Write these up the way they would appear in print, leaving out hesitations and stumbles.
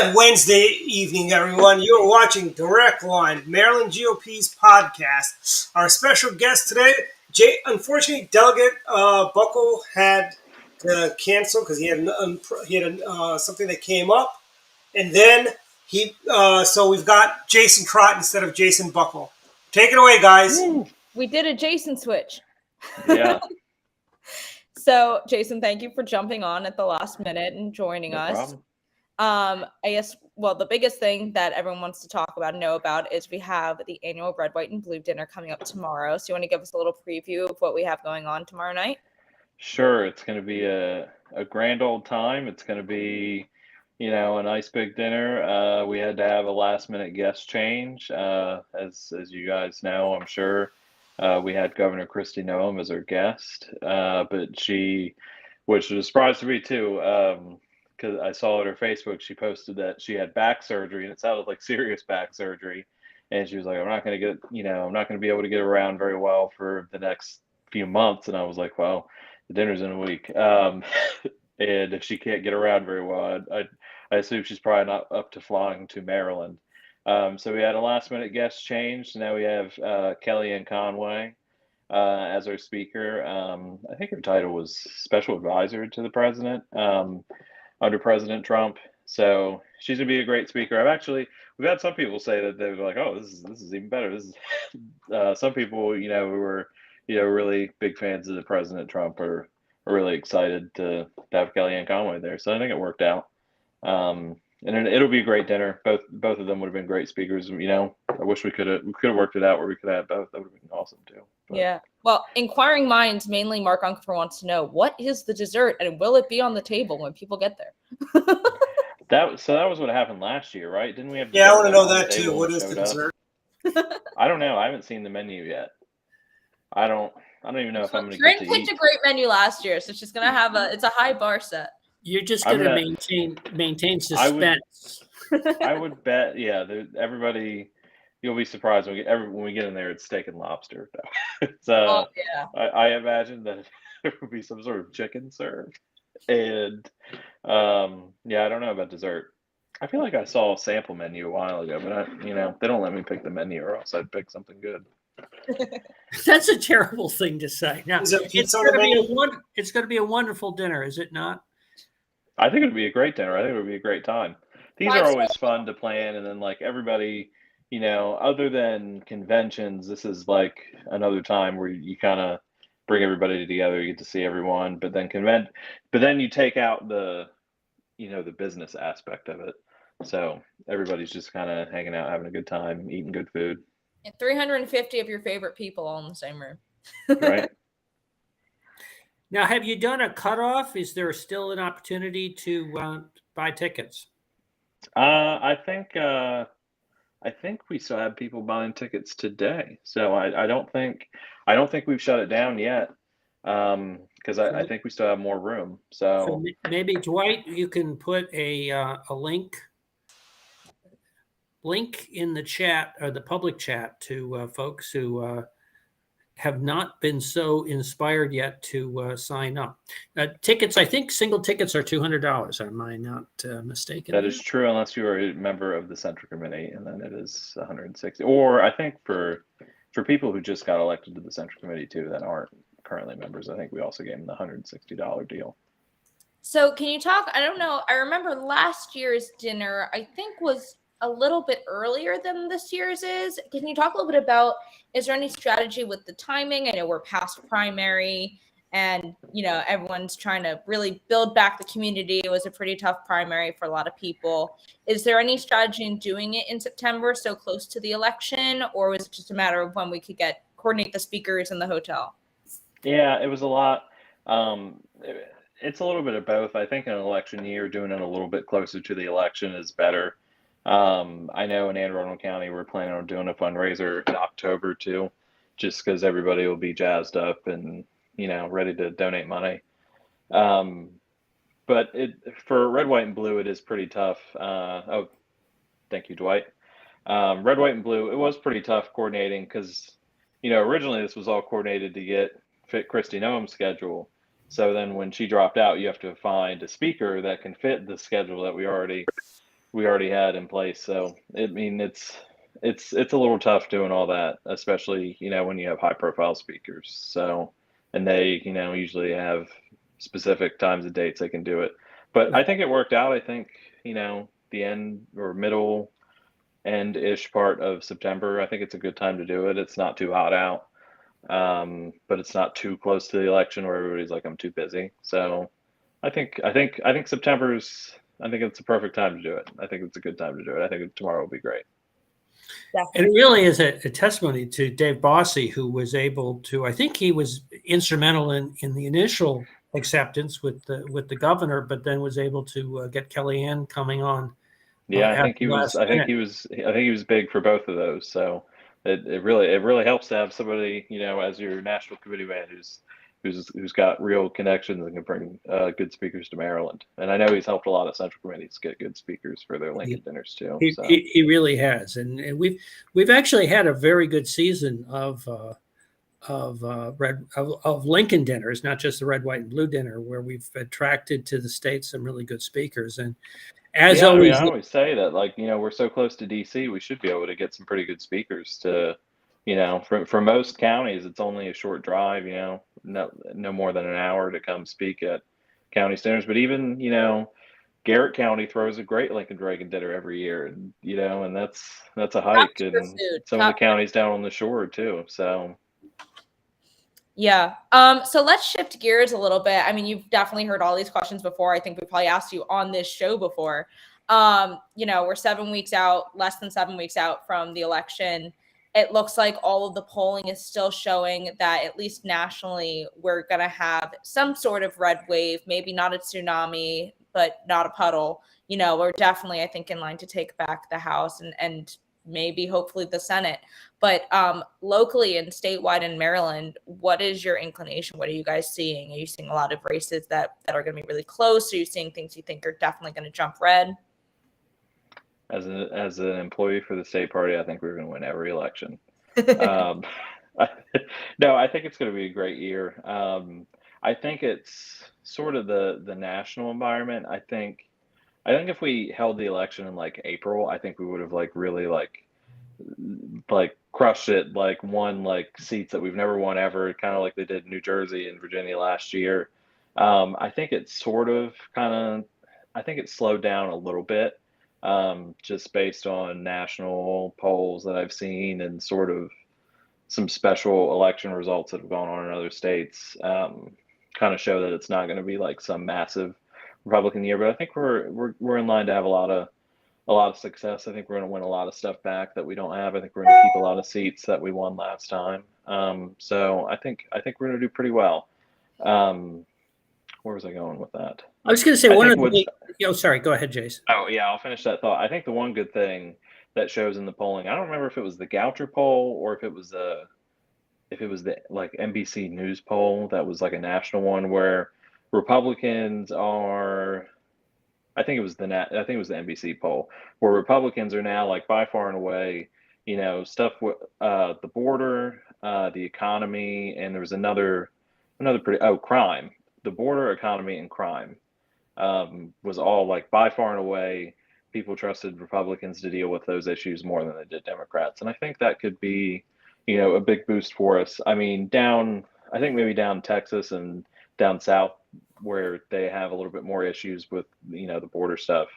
Good Wednesday evening, everyone. You're watching Direct Line, Maryland GOP's podcast. Our special guest today, unfortunately, Delegate Buckle had to cancel because he had something that came up, and then so we've got Jason Trott instead of Jason Buckle. Take it away, guys. We did a Jason switch. Yeah. So, Jason, thank you for jumping on at the last minute and joining us. Problem. I guess, the biggest thing that everyone wants to talk about and know about is we have the annual Red, White, and Blue dinner coming up tomorrow. So you want to give us a little preview of what we have going on tomorrow night? Sure. It's going to be a grand old time. It's going to be, a nice big dinner. We had to have a last minute guest change. As you guys know, I'm sure, we had Governor Kristi Noem as our guest, but which was a surprise to me too, because I saw on her Facebook, she posted that she had back surgery, and it sounded like serious back surgery. And she was like, I'm not going to be able to get around very well for the next few months. And I was like, well, the dinner's in a week. And if she can't get around very well, I assume she's probably not up to flying to Maryland. So we had a last minute guest change. Now we have Kellyanne Conway as our speaker. I think her title was special advisor to the president under President Trump. So she's gonna be a great speaker. We've had some people say that they were like, oh, this is even better. This is some people, who were, really big fans of the President Trump are really excited to have Kellyanne Conway there. So I think it worked out. And it'll be a great dinner. Both of them would have been great speakers. I wish we could have worked it out where we could have both. That would have been awesome too. But. Yeah. Well, inquiring minds, mainly Mark Unkerfer, wants to know, what is the dessert and will it be on the table when people get there? That was what happened last year, right? Didn't we have? Yeah, I want to know that too. What is the dessert? I don't know. I haven't seen the menu yet. I don't even know if I'm going to get to eat. Corinne picked a great menu last year, so she's going to have it's a high bar set. You're just going to maintain suspense. I would bet, yeah. Everybody, you'll be surprised when we get in there. It's steak and lobster. So yeah. I imagine that there would be some sort of chicken served, and I don't know about dessert. I feel like I saw a sample menu a while ago, but they don't let me pick the menu, or else I'd pick something good. That's a terrible thing to say. Now, it's going to be a wonderful dinner, is it not? I think it'd be a great dinner. I think it would be a great time. These are always fun to plan, and then like everybody, other than conventions, this is like another time where you kind of bring everybody together. You get to see everyone, but then you take out the business aspect of it. So everybody's just kind of hanging out, having a good time, eating good food. And 350 of your favorite people all in the same room. Right. Now, have you done a cutoff? Is there still an opportunity to buy tickets? I think we still have people buying tickets today. So I don't think we've shut it down yet. Because I think we still have more room. So maybe Dwight, you can put a link in the chat or the public chat to folks who have not been so inspired yet to sign up. Tickets, I think single tickets are $200. Am I not mistaken? That is true, unless you are a member of the Central Committee, and then it is $160. Or I think for people who just got elected to the Central Committee too that aren't currently members, I think we also gave them the $160 deal. So can you talk? I don't know. I remember last year's dinner, I think, was a little bit earlier than this year's is. Can you talk a little bit about, is there any strategy with the timing? I know we're past primary and, everyone's trying to really build back the community. It was a pretty tough primary for a lot of people. Is there any strategy in doing it in September, so close to the election, or was it just a matter of when we could coordinate the speakers in the hotel? Yeah, it was a lot. It's a little bit of both. I think in an election year, doing it a little bit closer to the election is better. I know in Anne Arundel County, we're planning on doing a fundraiser in October too, just because everybody will be jazzed up and, ready to donate money. But for Red, White, and Blue, it is pretty tough. Thank you, Dwight. Red, White, and Blue, it was pretty tough coordinating because, originally this was all coordinated to fit Kristi Noem's schedule. So then when she dropped out, you have to find a speaker that can fit the schedule that we already we already had in place. So it's a little tough doing all that, especially when you have high profile speakers. So and they usually have specific times and dates they can do it. But I think it worked out. I think the end or middle end ish part of September. I think it's a good time to do it. It's not too hot out, but it's not too close to the election where everybody's like, I'm too busy. So I think September's. I think it's the perfect time to do it. I think it's a good time to do it. I think tomorrow will be great. And it really is a testimony to Dave Bossy, who was able to. I think he was instrumental in the initial acceptance with the governor, but then was able to get Kellyanne coming on. Yeah, I think he was. I think he was big for both of those. So it really helps to have somebody as your national committee man who's got real connections and can bring good speakers to Maryland. And I know he's helped a lot of central committees get good speakers for their Lincoln dinners too. He really has, and we've actually had a very good season of Lincoln dinners, not just the red, white, and blue dinner, where we've attracted to the state some really good speakers. And as always, I always say that we're so close to DC, we should be able to get some pretty good speakers to. For most counties, it's only a short drive, no more than an hour to come speak at county dinners. But even, Garrett County throws a great Lincoln Reagan dinner every year, and that's a hike. And some of the counties down on the shore too. So. Yeah. So let's shift gears a little bit. I mean, you've definitely heard all these questions before. I think we probably asked you on this show before. We're 7 weeks out, less than 7 weeks out from the election. It looks like all of the polling is still showing that at least nationally, we're going to have some sort of red wave, maybe not a tsunami, but not a puddle. We're definitely, I think, in line to take back the House and maybe hopefully the Senate. But locally and statewide in Maryland, what is your inclination? What are you guys seeing? Are you seeing a lot of races that are going to be really close? Are you seeing things you think are definitely going to jump red? As an employee for the state party, I think we're going to win every election. No, I think it's going to be a great year. I think it's sort of the national environment. I think if we held the election in April, I think we would have really crushed it, won seats that we've never won ever, kind of like they did in New Jersey and Virginia last year. I think it's I think it's slowed down a little bit. Just based on national polls that I've seen and sort of some special election results that have gone on in other states, kind of show that it's not going to be some massive Republican year. But I think we're in line to have a lot of success. I think we're going to win a lot of stuff back that we don't have. I think we're going to keep a lot of seats that we won last time. So I think we're going to do pretty well. Where was I going with that? I was going to say sorry, go ahead, Jason. Oh yeah, I'll finish that thought. I think the one good thing that shows in the polling, I don't remember if it was the Goucher poll or if it was the NBC News poll that was a national one where Republicans are. I think it was the NBC poll where Republicans are now by far and away, stuff with the border, the economy, and there was another crime. The border, economy, and crime was all by far and away. People trusted Republicans to deal with those issues more than they did Democrats, and I think that could be, a big boost for us. I mean, I think maybe down Texas and down south where they have a little bit more issues with the border stuff.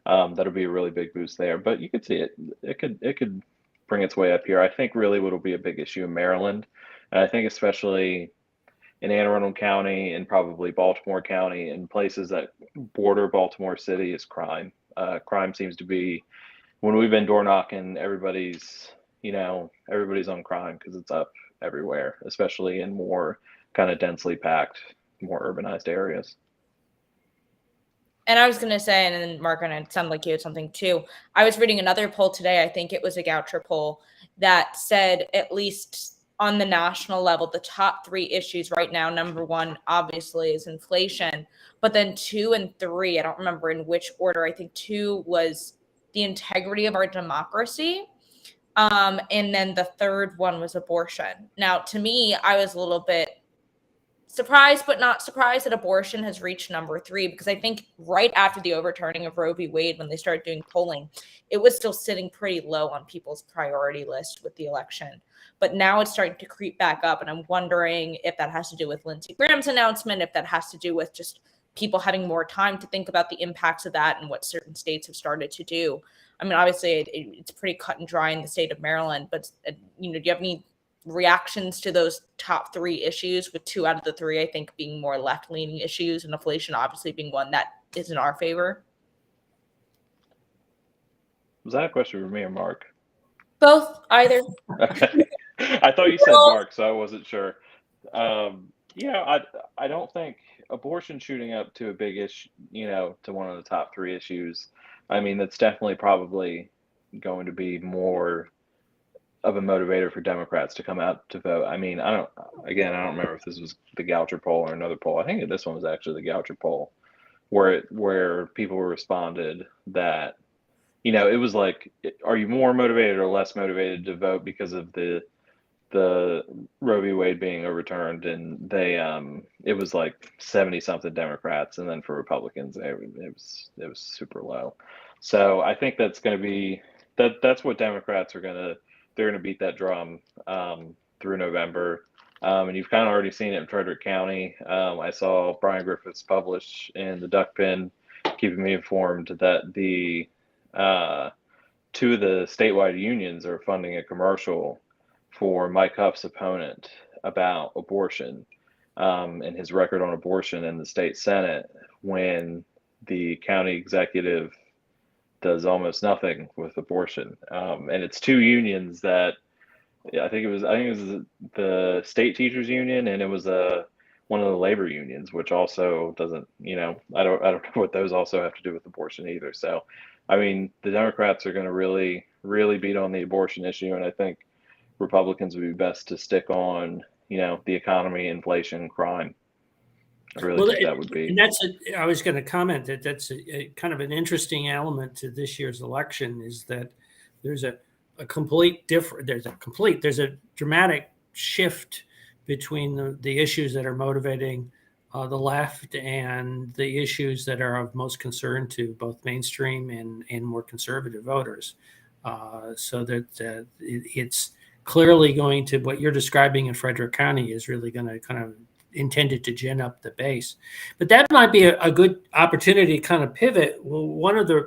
That'll be a really big boost there. But you could see it. It could bring its way up here. I think really what'll be a big issue in Maryland, and I think especially in Anne Arundel County and probably Baltimore County and places that border Baltimore City is crime. Crime seems to be, when we've been door knocking, everybody's on crime because it's up everywhere, especially in more kind of densely packed, more urbanized areas. And I was going to say, and then Mark, and it sounded like you had something too. I was reading another poll today. I think it was a Goucher poll that said, at least on the national level, the top three issues right now, number one, obviously, is inflation. But then 2 and 3, I don't remember in which order. I think 2 was the integrity of our democracy. And then the third one was abortion. Now, to me, I was a little bit surprised but not surprised that abortion has reached number 3, because I think right after the overturning of Roe v. Wade, when they started doing polling, it was still sitting pretty low on people's priority list with the election. But now it's starting to creep back up, and I'm wondering if that has to do with Lindsey Graham's announcement, if that has to do with just people having more time to think about the impacts of that and what certain states have started to do. I mean, obviously, it's pretty cut and dry in the state of Maryland, but do you have any reactions to those top 3 issues, with 2 out of the 3, I think, being more left-leaning issues, and inflation obviously being one that is in our favor? Was that a question for me or Mark? Both, either. Okay. I thought you said Mark, so I wasn't sure. I don't think abortion shooting up to a big issue, to one of the top 3 issues. I mean, that's definitely probably going to be more of a motivator for Democrats to come out to vote. I mean, I don't remember if this was the Goucher poll or another poll. I think this one was actually the Goucher poll, where people responded that, it was like, are you more motivated or less motivated to vote because of the Roe v. Wade being overturned? And it was like 70 something Democrats, and then for Republicans, it was super low. So I think that's going to be that's what Democrats they're going to beat that drum through November. And you've kind of already seen it in Frederick County. I saw Brian Griffiths publish in the Duck Pin, keeping me informed that the 2 of the statewide unions are funding a commercial for Mike Huff's opponent about abortion and his record on abortion in the state Senate, when the county executive does almost nothing with abortion. And it's 2 unions that I think it was the state teachers union, and it was one of the labor unions, which also doesn't, I don't know what those also have to do with abortion either. So, I mean, the Democrats are going to really, really beat on the abortion issue, and I think Republicans would be best to stick on, the economy, inflation, crime. I really think that would be. And I was going to comment that's a kind of an interesting element to this year's election, is that there's a dramatic shift between the issues that are motivating the left and the issues that are of most concern to both mainstream and more conservative voters. So that it's clearly going to, what you're describing in Frederick County is really going to kind of intended to gin up the base. But that might be a good opportunity to kind of pivot. Well,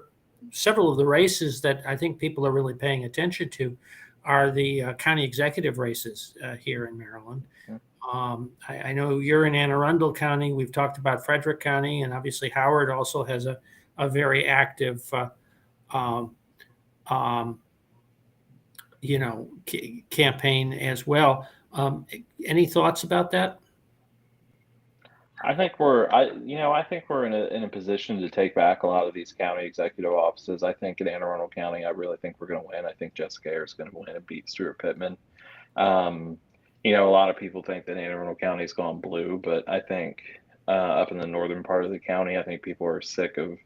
several of the races that I think people are really paying attention to are the county executive races here in Maryland. I know you're in Anne Arundel County. We've talked about Frederick County, and obviously Howard also has a very active campaign as well. Any thoughts about that? I think we're in a position to take back a lot of these county executive offices. I think in Anne Arundel County, I really think we're going to win. I think Jessica Ayers is going to win and beat Stuart Pittman. A lot of people think that Anne Arundel County's gone blue, but I think up in the northern part of the county, I think people are sick of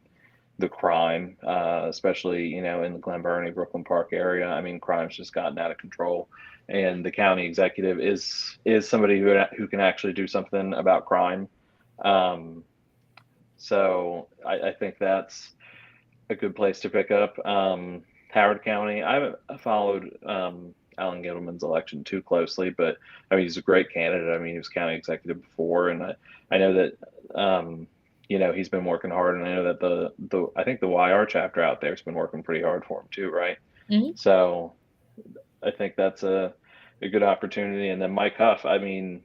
the crime, especially, in the Glen Burnie, Brooklyn Park area. I mean, crime's just gotten out of control. And the county executive is somebody who can actually do something about crime. So I think that's a good place to pick up. Howard County, I haven't followed Alan Gittleman's election too closely, but I mean, he's a great candidate. I mean, he was county executive before, and I know that he's been working hard, and I know that I think the YR chapter out there has been working pretty hard for him too, right? Mm-hmm. So I think that's a good opportunity. And then Mike Huff, I mean,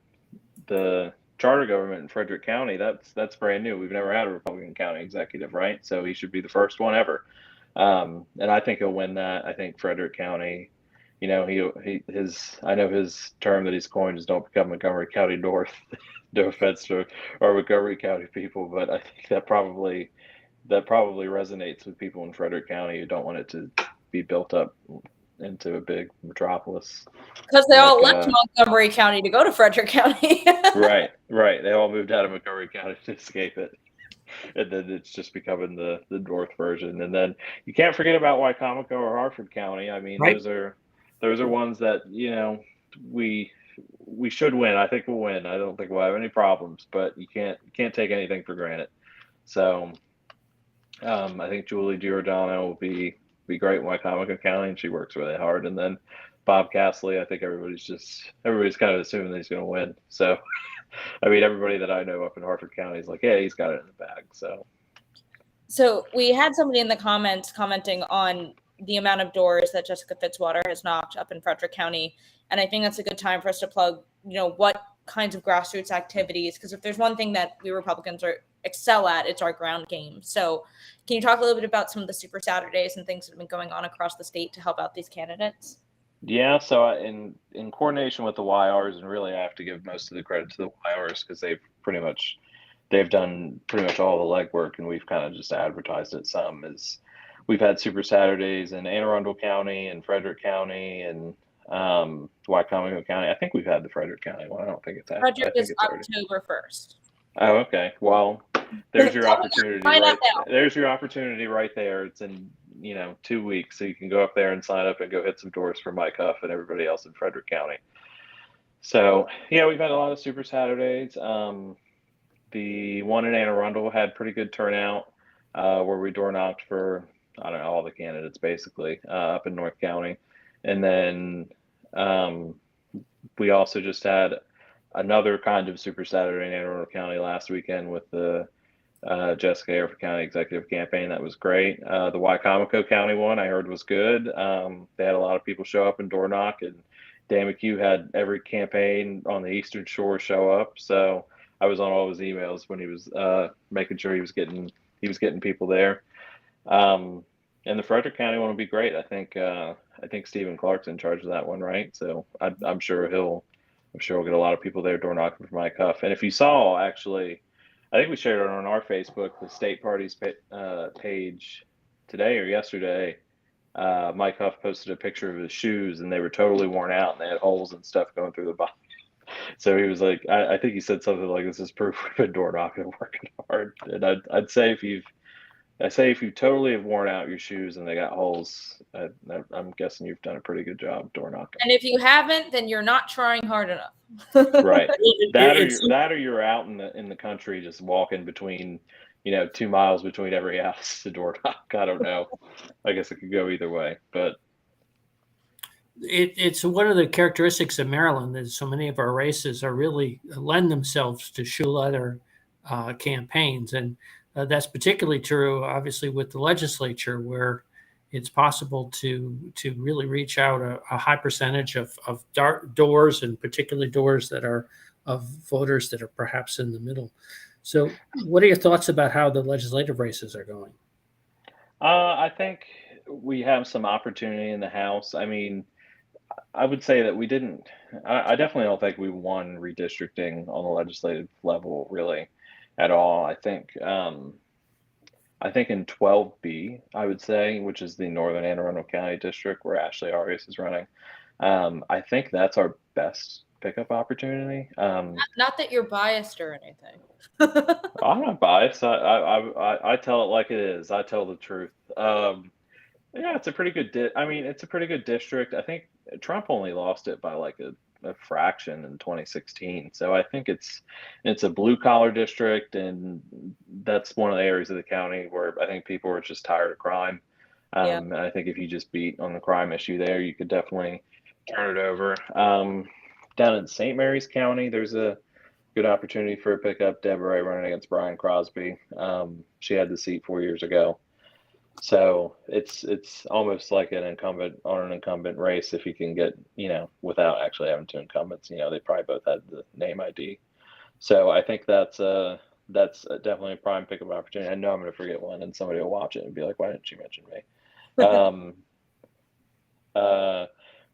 the charter government in Frederick County, that's brand new. We've never had a Republican county executive, right? So he should be the first one ever. And I think he'll win that. I think Frederick County, I know his term that he's coined is "Don't become Montgomery County North." No offense to our Montgomery County people, but I think that probably resonates with people in Frederick County who don't want it to be built up into a big metropolis. Because they all left Montgomery County to go to Frederick County. Right. They all moved out of Montgomery County to escape it. And then it's just becoming the North version. And then you can't forget about Wycomico or Harford County. I mean, right. Those are ones that, we should win. I think we'll win. I don't think we'll have any problems, but you can't take anything for granted. So I think Julie Giordano will be great in Wycomico County, and she works really hard. And then Bob Castley, I think everybody's kind of assuming that he's going to win. So I mean, everybody that I know up in Harford County is like, yeah, he's got it in the bag. So we had somebody in the comments commenting on the amount of doors that Jessica Fitzwater has knocked up in Frederick County. And I think that's a good time for us to plug, what kinds of grassroots activities, because if there's one thing that we Republicans excel at, it's our ground game. So can you talk a little bit about some of the Super Saturdays and things that have been going on across the state to help out these candidates? Yeah, so in coordination with the YRs, and really I have to give most of the credit to the YRs because they've done pretty much all the legwork, and we've kind of just advertised it some. Is we've had Super Saturdays in Anne Arundel County and Frederick County and Wycomico County. I think we've had the Frederick County one. I don't think it's happened. Frederick is October 1st. Oh, okay. Well, there's your opportunity. There's your opportunity right there. It's in 2 weeks, so you can go up there and sign up and go hit some doors for Mike Huff and everybody else in Frederick County. So yeah, we've had a lot of Super Saturdays. The one in Anne Arundel had pretty good turnout, where we door knocked for all the candidates basically up in North County, and then we also just had another kind of Super Saturday in Anne Arundel County last weekend with the Jessica Hereford County Executive Campaign. That was great. The Wycomico County one I heard was good. They had a lot of people show up and door knock, and Dan McHugh had every campaign on the Eastern Shore show up. So I was on all his emails when he was making sure he was getting people there. And the Frederick County one will be great. I think Stephen Clark's in charge of that one, right? So I'm sure we'll get a lot of people there door knocking for Mike Huff. And if you saw, actually, I think we shared it on our Facebook, the state party's page today or yesterday. Mike Huff posted a picture of his shoes, and they were totally worn out, and they had holes and stuff going through the bottom. So he was like, I think he said something like, "This is proof we've been door knocking and working hard." And I'd say if you totally have worn out your shoes and they got holes, I'm guessing you've done a pretty good job door knocking. And if you haven't, then you're not trying hard enough. Right. That or you're out in the country just walking between, 2 miles between every house to door knock. I don't know. I guess it could go either way, but it's one of the characteristics of Maryland that so many of our races are really lend themselves to shoe leather campaigns, and that's particularly true, obviously, with the legislature, where it's possible to really reach out a high percentage of doors, and particularly doors that are of voters that are perhaps in the middle. So what are your thoughts about how the legislative races are going? I think we have some opportunity in the House. I mean, I would say that we didn't. I definitely don't think we won redistricting on the legislative level really at all. I think in 12B, I would say, which is the Northern Anne Arundel County district where Ashley Arias is running. I think that's our best pickup opportunity. Not that you're biased or anything. I'm not biased. I tell it like it is. I tell the truth. Yeah, it's a pretty good. It's a pretty good district. I think Trump only lost it by like a fraction in 2016. So I think it's a blue collar district, and that's one of the areas of the county where I think people are just tired of crime. And I think if you just beat on the crime issue there, you could definitely turn it over. Down in St. Mary's County, there's a good opportunity for a pickup. Deborah running against Brian Crosby. She had the seat 4 years ago. So it's almost like an incumbent race if you can get, without actually having two incumbents. They probably both had the name ID. So I think that's definitely a prime pickup opportunity. I know I'm going to forget one, and somebody will watch it and be like, "Why didn't you mention me?"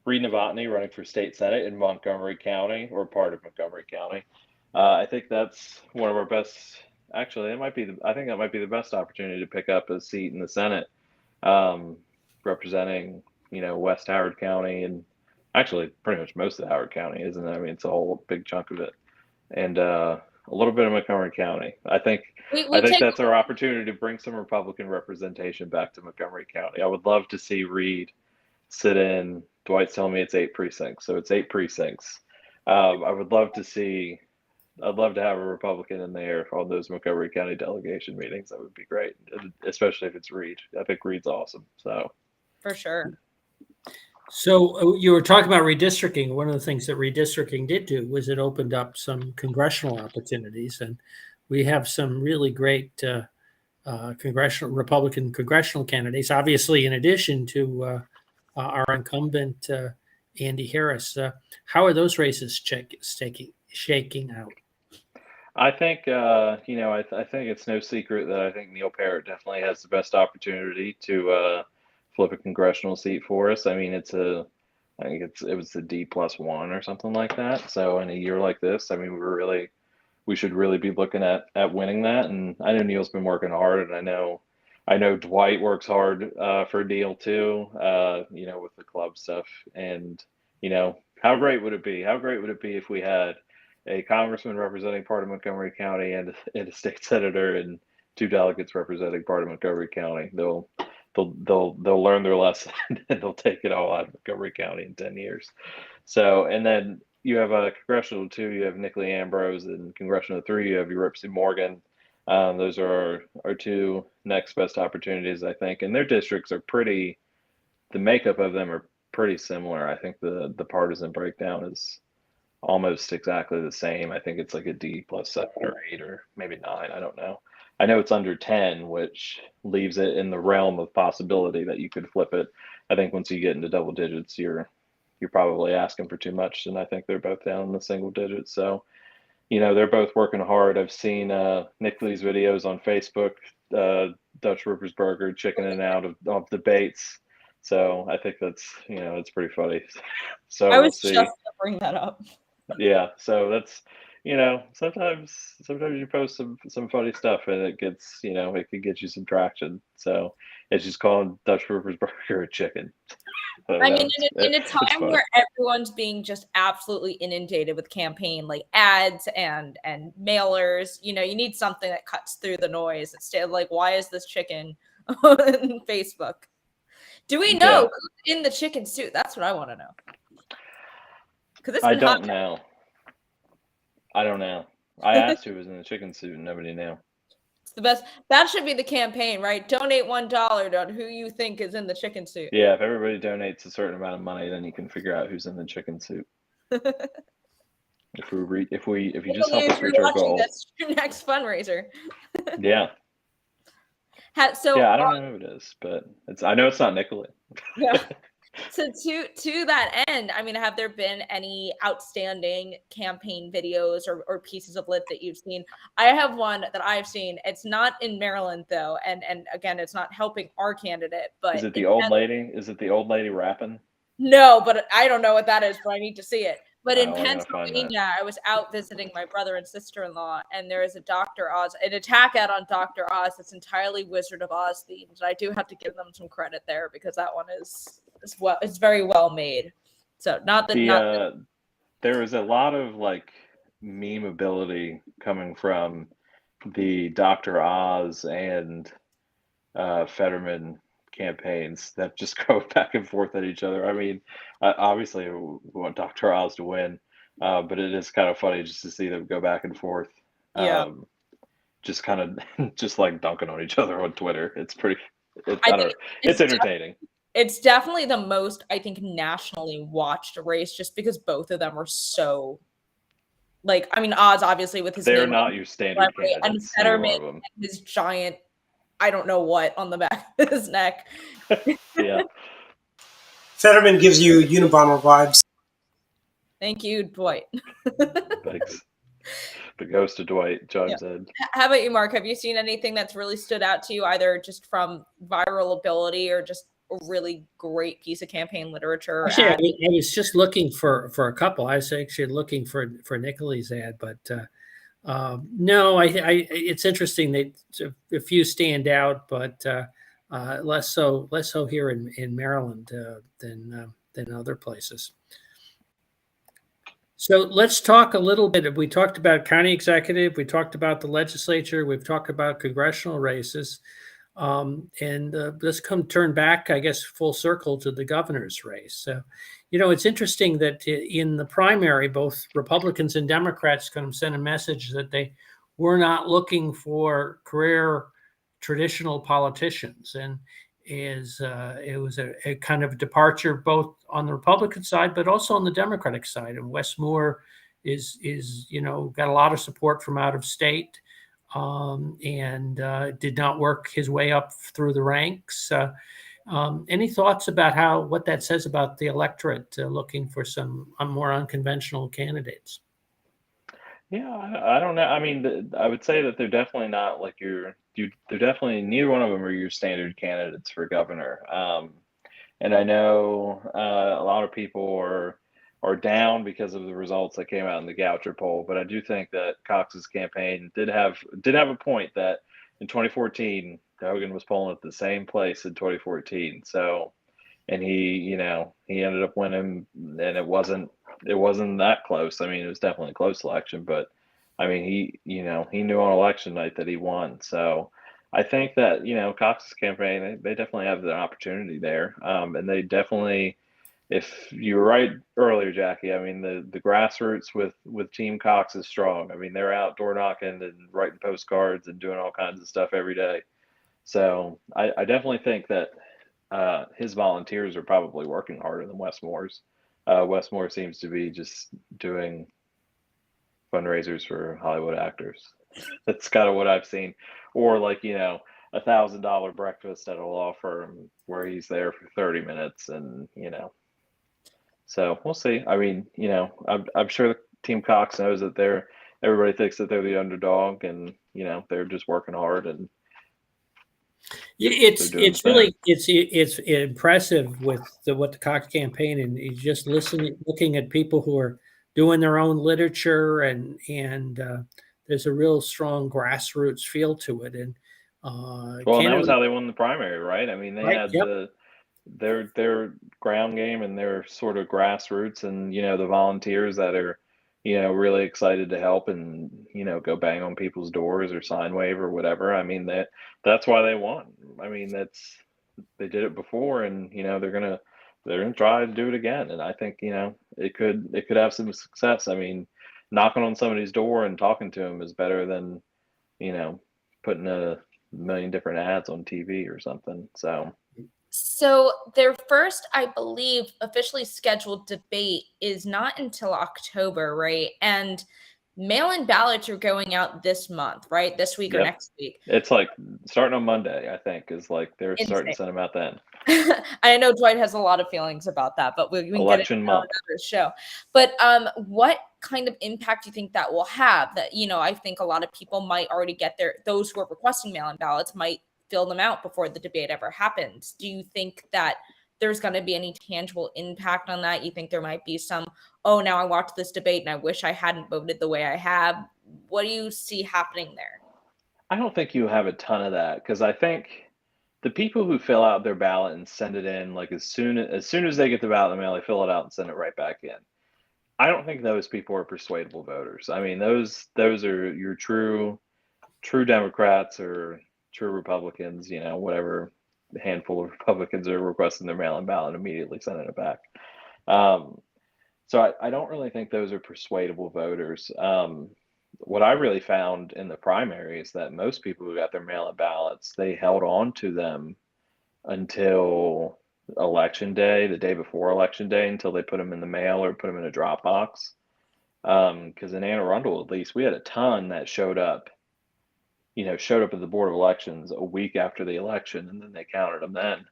Reed Novotny running for state senate in Montgomery County, or part of Montgomery County. I think that's one of our best. Actually, I think that might be the best opportunity to pick up a seat in the Senate, representing, West Howard County, and actually pretty much most of Howard County, isn't it? I mean, it's a whole big chunk of it, and a little bit of Montgomery County. I think that's our opportunity to bring some Republican representation back to Montgomery County. I would love to see Reed sit in. Dwight's telling me it's 8 precincts, so it's 8 precincts. I would love to see. I'd love to have a Republican in there on those Montgomery County delegation meetings. That would be great, especially if it's Reed. I think Reed's awesome. So For sure. So you were talking about redistricting. One of the things that redistricting did do was it opened up some congressional opportunities, and we have some really great Republican congressional candidates. Obviously, in addition to our incumbent Andy Harris, how are those races shaking out? I think I think it's no secret that I think Neil Parrott definitely has the best opportunity to flip a congressional seat for us. I mean, I think it was the D+1 or something like that. So in a year like this, I mean, we should really be looking at winning that. And I know Neil's been working hard, and I know Dwight works hard for Deale too. With the club stuff. And how great would it be? How great would it be if we had a congressman representing part of Montgomery County and a state senator and two delegates representing part of Montgomery County? They'll learn their lesson and they'll take it all out of Montgomery County in 10 years. So, and then you have a congressional 2, you have Nickley Ambrose, and congressional 3, you have your Ripsey Morgan. Those are our 2 next best opportunities, I think, and their districts are the makeup of them are pretty similar. I think the partisan breakdown is almost exactly the same. I think it's like a D+7 or 8 or maybe 9. I don't know. I know it's under 10, which leaves it in the realm of possibility that you could flip it. I think once you get into double digits, you're probably asking for too much, and I think they're both down in the single digits. So, they're both working hard. I've seen Nickley's videos on Facebook, Dutch Ruppersberger chickening out of debates. So I think that's it's pretty funny. So I was we'll see. just gonna bring that up. Yeah, so that's sometimes you post some funny stuff and it gets it could get you some traction. So it's just calling Dutch Ruppersberger a chicken. So, I mean, in a time where everyone's being just absolutely inundated with campaign like ads and mailers, you need something that cuts through the noise instead of like, why is this chicken on Facebook? Do we know who's in the chicken suit? That's what I want to know. I don't know. I don't know. I asked who was in the chicken suit and nobody knew. It's the best. That should be the campaign, right? Donate $1 on who you think is in the chicken suit. Yeah, if everybody donates a certain amount of money, then you can figure out who's in the chicken suit. If you just help us reach our goal. That's your next fundraiser. Yeah. So I don't know who it is, but I know it's not Nickley. Yeah. So to that end, I mean, have there been any outstanding campaign videos or pieces of lit that you've seen? I have one that I've seen. It's not in Maryland though, and again, it's not helping our candidate. But is it the old lady? Is it the old lady rapping? No, but I don't know what that is. But I need to see it. But in Pennsylvania, I was out visiting my brother and sister-in-law, and there is a Dr. Oz, an attack ad on Dr. Oz that's entirely Wizard of Oz themed. And I do have to give them some credit there because that one is very well made. So there is a lot of like memeability coming from the Dr. Oz and Fetterman campaigns that just go back and forth at each other. I mean, obviously we want Dr. Oz to win, but it is kind of funny just to see them go back and forth. Yeah. Just kind of just like dunking on each other on Twitter. It's entertaining. It's definitely the most, I think, nationally watched race just because both of them are so like, I mean, Oz obviously with his they're not your standard candidates. And Fetterman and his giant I don't know what on the back of his neck. Yeah. Fetterman gives you Unabomber vibes. Thank you, Dwight. Thanks. The ghost of Dwight chimes in. How about you, Mark? Have you seen anything that's really stood out to you, either just from viral ability or just a really great piece of campaign literature? Actually, I was just looking for a couple. I was actually looking for Nickley's ad, but no, it's interesting that a few stand out, but less so here in Maryland than other places. So let's talk a little bit. We talked about county executive. We talked about the legislature. We've talked about congressional races. And let's turn back, I guess, full circle to the governor's race. So, it's interesting that in the primary, both Republicans and Democrats kind of sent a message that they were not looking for career traditional politicians. And it was a kind of departure both on the Republican side, but also on the Democratic side. And Wes Moore is got a lot of support from out of state. And did not work his way up through the ranks. Any thoughts about what that says about the electorate looking for some more unconventional candidates? Yeah, I don't know. I mean, I would say that they're definitely not like they're definitely neither one of them are your standard candidates for governor. And I know a lot of people are down because of the results that came out in the Goucher poll, but I do think that Cox's campaign did have a point that in 2014 Hogan was polling at the same place in 2014. So, and he ended up winning, and it wasn't that close. I mean, it was definitely a close election, but I mean, he knew on election night that he won. So I think that, Cox's campaign, they definitely have the opportunity there. And they definitely, if you were right earlier, Jackie, I mean, the grassroots with Team Cox is strong. I mean, they're out door knocking and writing postcards and doing all kinds of stuff every day. So I definitely think that his volunteers are probably working harder than Wes Moore's. Wes Moore seems to be just doing fundraisers for Hollywood actors. That's kind of what I've seen. Or like, $1,000 breakfast at a law firm where he's there for 30 minutes and, so we'll see. I mean, I'm sure Team Cox knows that everybody thinks that they're the underdog and, they're just working hard and it's really impressive with what the Cox campaign, and you just looking at people who are doing their own literature and there's a real strong grassroots feel to it. And well, that was how they won the primary, right? I mean, they had their ground game and their sort of grassroots, and the volunteers that are really excited to help and go bang on people's doors or sign wave or whatever. I mean, that's why they won. I mean, they did it before, and they're gonna try to do it again. And I think it could have some success. I mean, knocking on somebody's door and talking to them is better than putting a million different ads on TV or something. So their first, I believe, officially scheduled debate is not until October, right? And mail-in ballots are going out this month, right? This week or next week. It's like starting on Monday, I think, is like they're Insane. starting to send them out then. I know Dwight has a lot of feelings about that, but we can Election get it month. on another show. But what kind of impact do you think that will have? That, I think a lot of people might already get those who are requesting mail-in ballots might fill them out before the debate ever happens. Do you think that there's going to be any tangible impact on that? You think there might be some, oh, now I watched this debate and I wish I hadn't voted the way I have? What do you see happening there? I don't think you have a ton of that, because I think the people who fill out their ballot and send it in, like as soon as they get the ballot in the mail, they fill it out and send it right back in. I don't think those people are persuadable voters. I mean, those are your true Democrats or true Republicans, whatever handful of Republicans are requesting their mail-in ballot and immediately sending it back. So I don't really think those are persuadable voters. What I really found in the primary is that most people who got their mail-in ballots, they held on to them until election day, the day before election day, until they put them in the mail or put them in a drop box. Because in Anne Arundel, at least, we had a ton that showed up at the Board of Elections a week after the election, and then they counted them then.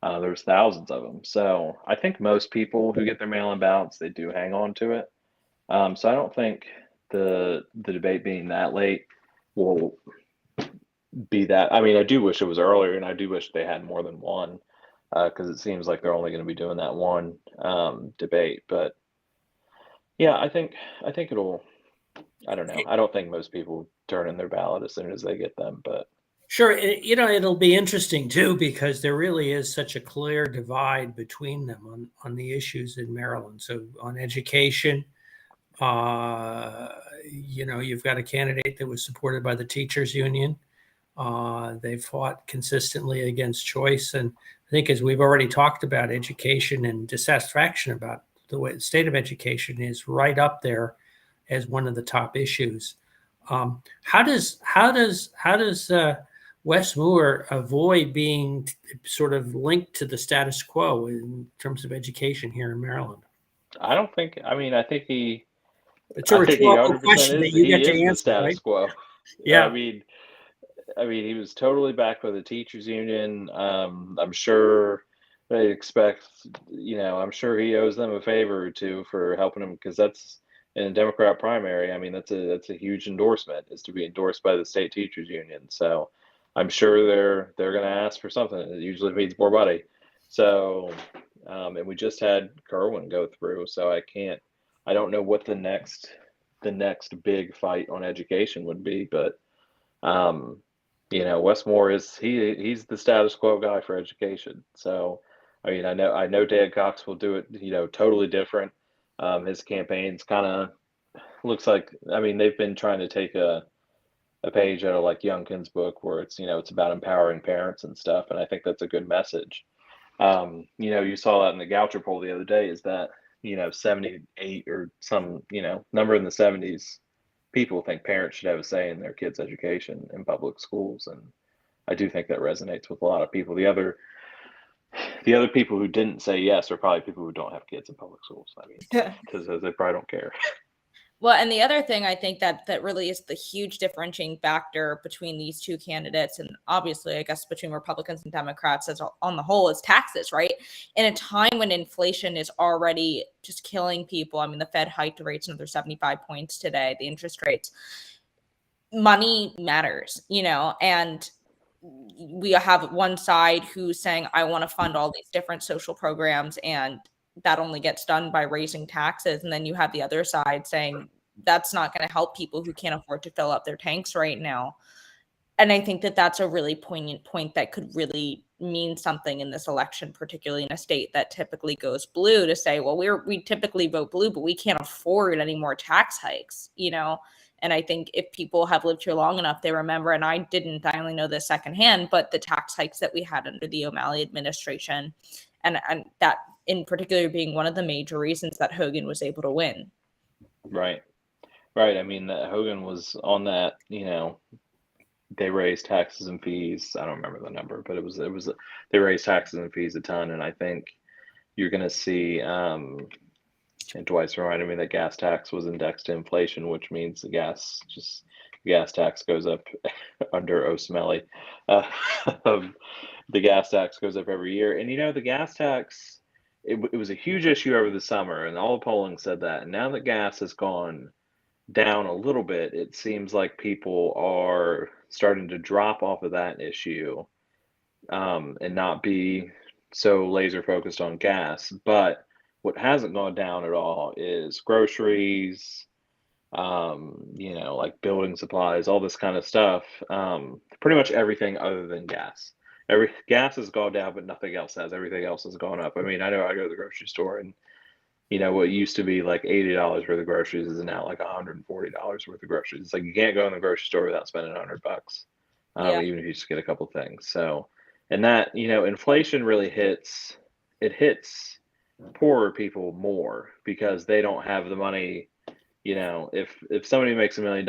There was thousands of them. So I think most people who get their mail-in ballots, they do hang on to it. So I don't think the debate being that late will be that. I mean, I do wish it was earlier, and I do wish they had more than one, because it seems like they're only going to be doing that one debate. But yeah, I think it'll. I don't know. I don't think most people turn in their ballot as soon as they get them, but sure, it'll be interesting too, because there really is such a clear divide between them on the issues in Maryland. So on education, you've got a candidate that was supported by the teachers union, They fought consistently against choice. And I think, as we've already talked about, education and dissatisfaction about the way the state of education is right up there as one of the top issues. How does Wes Moore avoid being sort of linked to the status quo in terms of education here in Maryland? I don't think. I mean, I think he. It's a I think he rhetorical 100% question that you get to the answer, status right? quo. Yeah. I mean, he was totally backed by the teachers union. I'm sure they expect, I'm sure he owes them a favor or two for helping him, because that's in a Democrat primary. I mean, that's a huge endorsement, is to be endorsed by the state teachers union. So I'm sure they're going to ask for something. It usually means more money. So, and we just had Kerwin go through, so I don't know what the next big fight on education would be, but Wes Moore he's the status quo guy for education. So, I mean, I know Dan Cox will do it, totally different. His campaign's kind of looks like, I mean, they've been trying to take a page out of like Youngkin's book, where it's about empowering parents and stuff, and I think that's a good message. You saw that in the Goucher poll the other day, is that 78 or some number in the 70s people think parents should have a say in their kids' education in public schools, and I do think that resonates with a lot of people. The other people who didn't say yes are probably people who don't have kids in public schools. I mean, because they probably don't care. Well, and the other thing I think that really is the huge differentiating factor between these two candidates, and obviously, I guess, between Republicans and Democrats as on the whole, is taxes, right? In a time when inflation is already just killing people. I mean, the Fed hiked the rates another 75 points today, the interest rates. Money matters, and we have one side who's saying, I want to fund all these different social programs, and that only gets done by raising taxes. And then you have the other side saying that's not going to help people who can't afford to fill up their tanks right now. And I think that that's a really poignant point that could really mean something in this election, particularly in a state that typically goes blue, to say, well, we typically vote blue, but we can't afford any more tax hikes, And I think if people have lived here long enough, they remember, and I didn't, I only know this secondhand, but the tax hikes that we had under the O'Malley administration, and that in particular being one of the major reasons that Hogan was able to win. Right. I mean, Hogan was on that, they raised taxes and fees. I don't remember the number, but it was they raised taxes and fees a ton. And I think you're going to see, and Dwight's reminded me that gas tax was indexed to inflation, which means the gas tax goes up under O'Smelly. The gas tax goes up every year. And, the gas tax, it was a huge issue over the summer, and all the polling said that. And now that gas has gone down a little bit, it seems like people are starting to drop off of that issue, and not be so laser focused on gas. But what hasn't gone down at all is groceries, like building supplies, all this kind of stuff. Pretty much everything other than gas. Gas has gone down, but nothing else has. Everything else has gone up. I mean, I know I go to the grocery store, and what used to be like $80 worth of groceries is now like $140 worth of groceries. It's like you can't go in the grocery store without spending $100, even if you just get a couple things. So, and that, inflation really hits poorer people more, because they don't have the money. If somebody makes $1 million,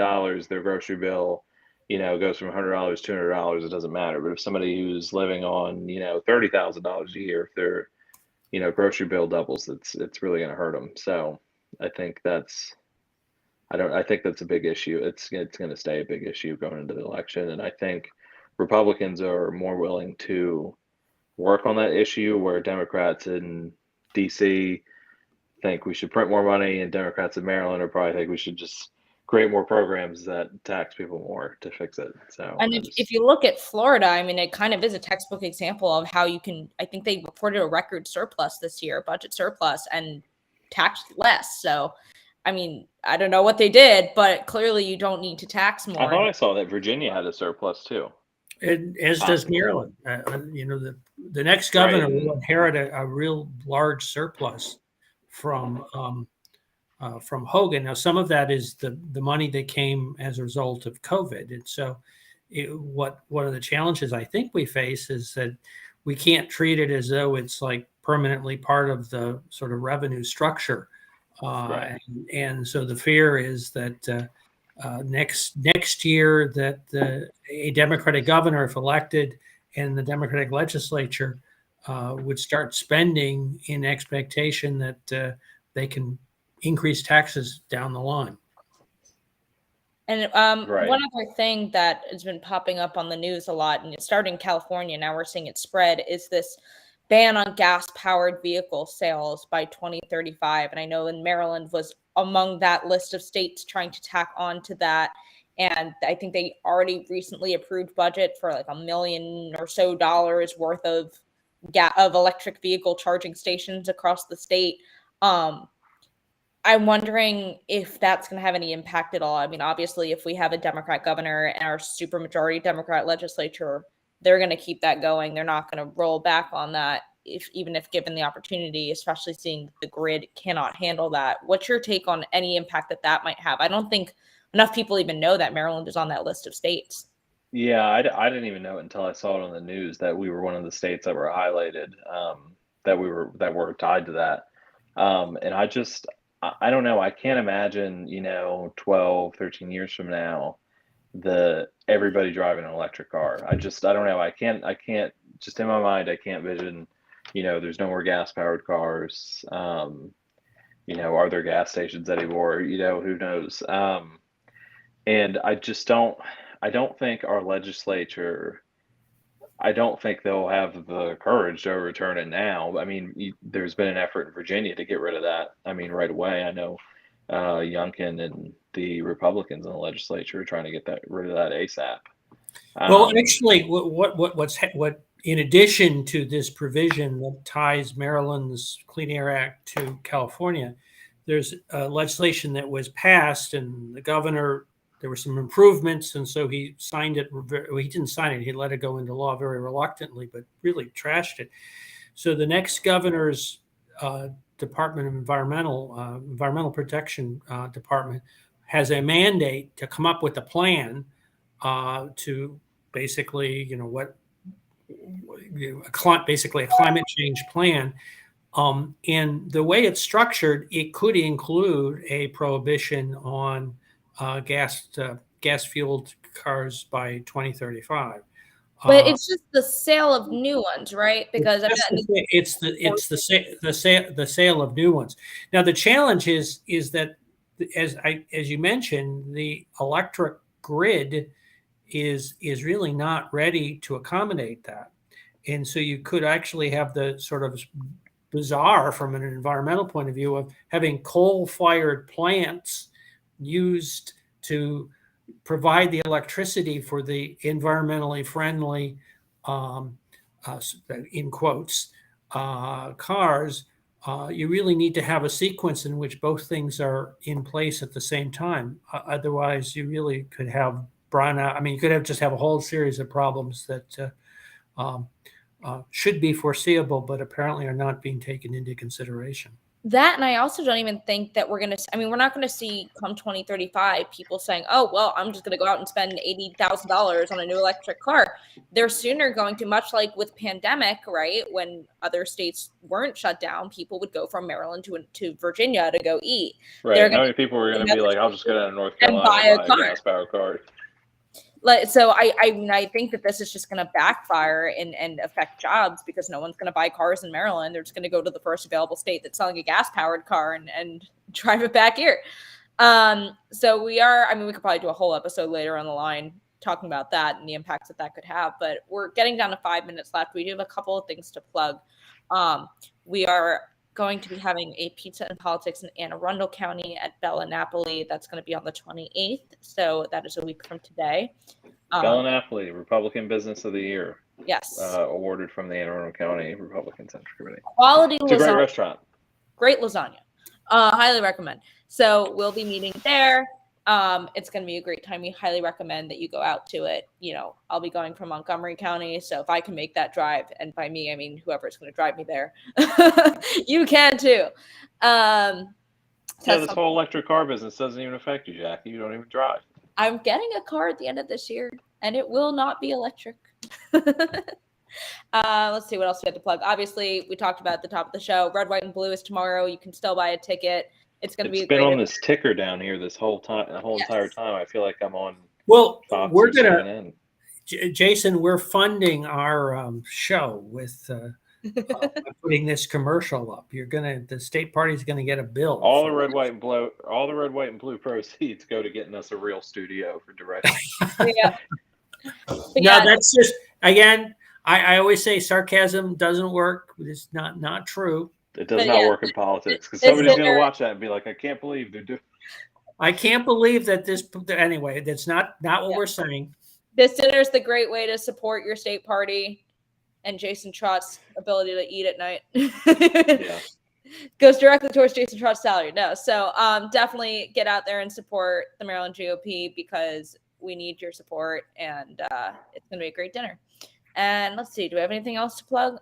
their grocery bill, goes from $100 to $200, it doesn't matter. But if somebody who's living on, $30,000 a year, if their grocery bill doubles, it's really going to hurt them. So I think that's a big issue. It's going to stay a big issue going into the election. And I think Republicans are more willing to work on that issue, where Democrats in DC think we should print more money, and Democrats in Maryland are probably think we should just create more programs that tax people more to fix it. So, and if you look at Florida, I mean, it kind of is a textbook example of how you can, I think they reported a record surplus this year, budget surplus, and taxed less. So, I mean, I don't know what they did, but clearly you don't need to tax more. I thought I saw that Virginia had a surplus too. As does Maryland. The next governor will inherit a real large surplus from Hogan. Now, some of that is the money that came as a result of COVID, and so one of the challenges I think we face is that we can't treat it as though it's like permanently part of the sort of revenue structure. Right. And so the fear is that next year that a Democratic governor, if elected, and the Democratic legislature would start spending in expectation that they can increase taxes down the line. And Right. one other thing that has been popping up on the news a lot, and it started in California, now we're seeing it spread, is this ban on gas-powered vehicle sales by 2035. And I know in Maryland was among that list of states trying to tack on to that. And I think they already recently approved budget for like $1 million or so worth of electric vehicle charging stations across the state. I'm wondering if that's going to have any impact at all. I mean, obviously, if we have a Democrat governor and our supermajority Democrat legislature, they're going to keep that going. They're not going to roll back on that, even if given the opportunity, especially seeing the grid cannot handle that. What's your take on any impact that might have? I don't think enough people even know that Maryland is on that list of states. Yeah, I didn't even know it until I saw it on the news that we were one of the states that were highlighted, that were tied to that. And I don't know. I can't imagine, 12, 13 years from now, everybody driving an electric car. I don't know. I can't just in my mind, I can't vision, there's no more gas powered cars. Are there gas stations anymore? Who knows? And I don't think our legislature, I don't think they'll have the courage to overturn it now. I mean, there's been an effort in Virginia to get rid of that. I mean, right away, I know Youngkin and the Republicans in the legislature are trying to get rid of that ASAP. Well, actually, what in addition to this provision that ties Maryland's Clean Air Act to California, there's legislation that was passed, and the governor, there were some improvements, and so he signed it. Well, he didn't sign it; he let it go into law very reluctantly, but really trashed it. So the next governor's Department of Environmental Protection Department has a mandate to come up with a plan to basically, basically a climate change plan. And the way it's structured, it could include a prohibition on gas-fueled cars by 2035. But it's just the sale of new ones, right? Because it's the sale of new ones. Now the challenge is that as you mentioned, the electric grid is really not ready to accommodate that, and so you could actually have the sort of bizarre, from an environmental point of view, of having coal-fired plants used to provide the electricity for the environmentally friendly, in quotes, cars. You really need to have a sequence in which both things are in place at the same time. Otherwise, you really could have brownout. I mean, you could just have a whole series of problems that should be foreseeable, but apparently are not being taken into consideration. That, and I also don't even think that we're not going to see come 2035 people saying, oh, well, I'm just going to go out and spend $80,000 on a new electric car. They're sooner going to, much like with pandemic, right? When other states weren't shut down, people would go from Maryland to Virginia to go eat. Right. How many people were going to be like, I'll just go down to North Carolina and buy a gas-powered car? So I think that this is just going to backfire and affect jobs, because no one's going to buy cars in Maryland. They're just going to go to the first available state that's selling a gas-powered car and drive it back here. So we could probably do a whole episode later on the line talking about that and the impacts that could have. But we're getting down to 5 minutes left. We do have a couple of things to plug. We are going to be having a Pizza and Politics in Anne Arundel County at Bella Napoli. That's going to be on the 28th. So that is a week from today. Bella Napoli, Republican Business of the Year. Yes. Awarded from the Anne Arundel County Republican Central Committee. Quality lasagna. It's a great restaurant. Great lasagna. Highly recommend. So we'll be meeting there. It's going to be a great time. We highly recommend that you go out to it. I'll be going from Montgomery County, so if I can make that drive, and by me, I mean whoever's going to drive me there, you can too. This whole electric car business doesn't even affect you, Jackie. You don't even drive. I'm getting a car at the end of this year. and it will not be electric. Let's see what else we had to plug. Obviously, we talked about at the top of the show. Red, White, and Blue is tomorrow. You can still buy a ticket. It's going to be. It's been on this ticker down here this whole time, entire time. I feel like I'm on. Well, Fox we're or gonna, CNN. Jason. We're funding our show with putting this commercial up. The state party's gonna get a bill. All the red, white, and blue proceeds go to getting us a real studio for direct. Yeah. No, that's just again. I always say sarcasm doesn't work. It's not true. It does not work in politics because somebody's going to watch that and be like, I can't believe they're doing. I can't believe that this. Anyway, that's not what we're saying. This dinner is the great way to support your state party and Jason Trott's ability to eat at night. Yeah. Goes directly towards Jason Trott's salary. No, so definitely get out there and support the Maryland GOP because we need your support, and it's going to be a great dinner. And let's see, do we have anything else to plug?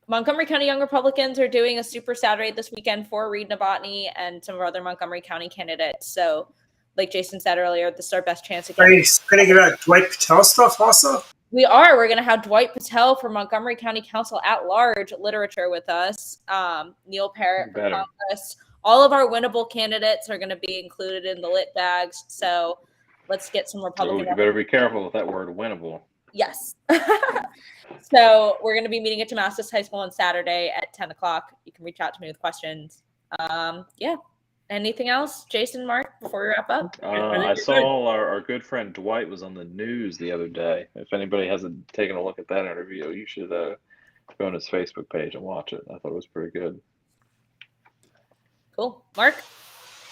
Montgomery County Young Republicans are doing a Super Saturday this weekend for Reed Novotny and some of our other Montgomery County candidates. So, like Jason said earlier, this is our best chance again. Are you going to give out Dwight Patel stuff also? We are. We're going to have Dwight Patel from Montgomery County Council at Large Literature with us. Neil Parrott from Congress. All of our winnable candidates are going to be included in the lit bags. So let's get some Republican. You better be careful with that word, winnable. Yes. So we're going to be meeting at Damascus High School on Saturday at 10 o'clock. You can reach out to me with questions. Yeah. Anything else, Jason, Mark, before we wrap up? I saw our good friend Dwight was on the news the other day. If anybody hasn't taken a look at that interview, you should go on his Facebook page and watch it. I thought it was pretty good. Cool. Mark?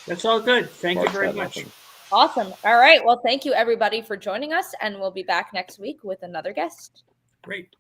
That's all good. Thank you very much. Nothing. Awesome. All right. Well, thank you, everybody, for joining us, and we'll be back next week with another guest. Great.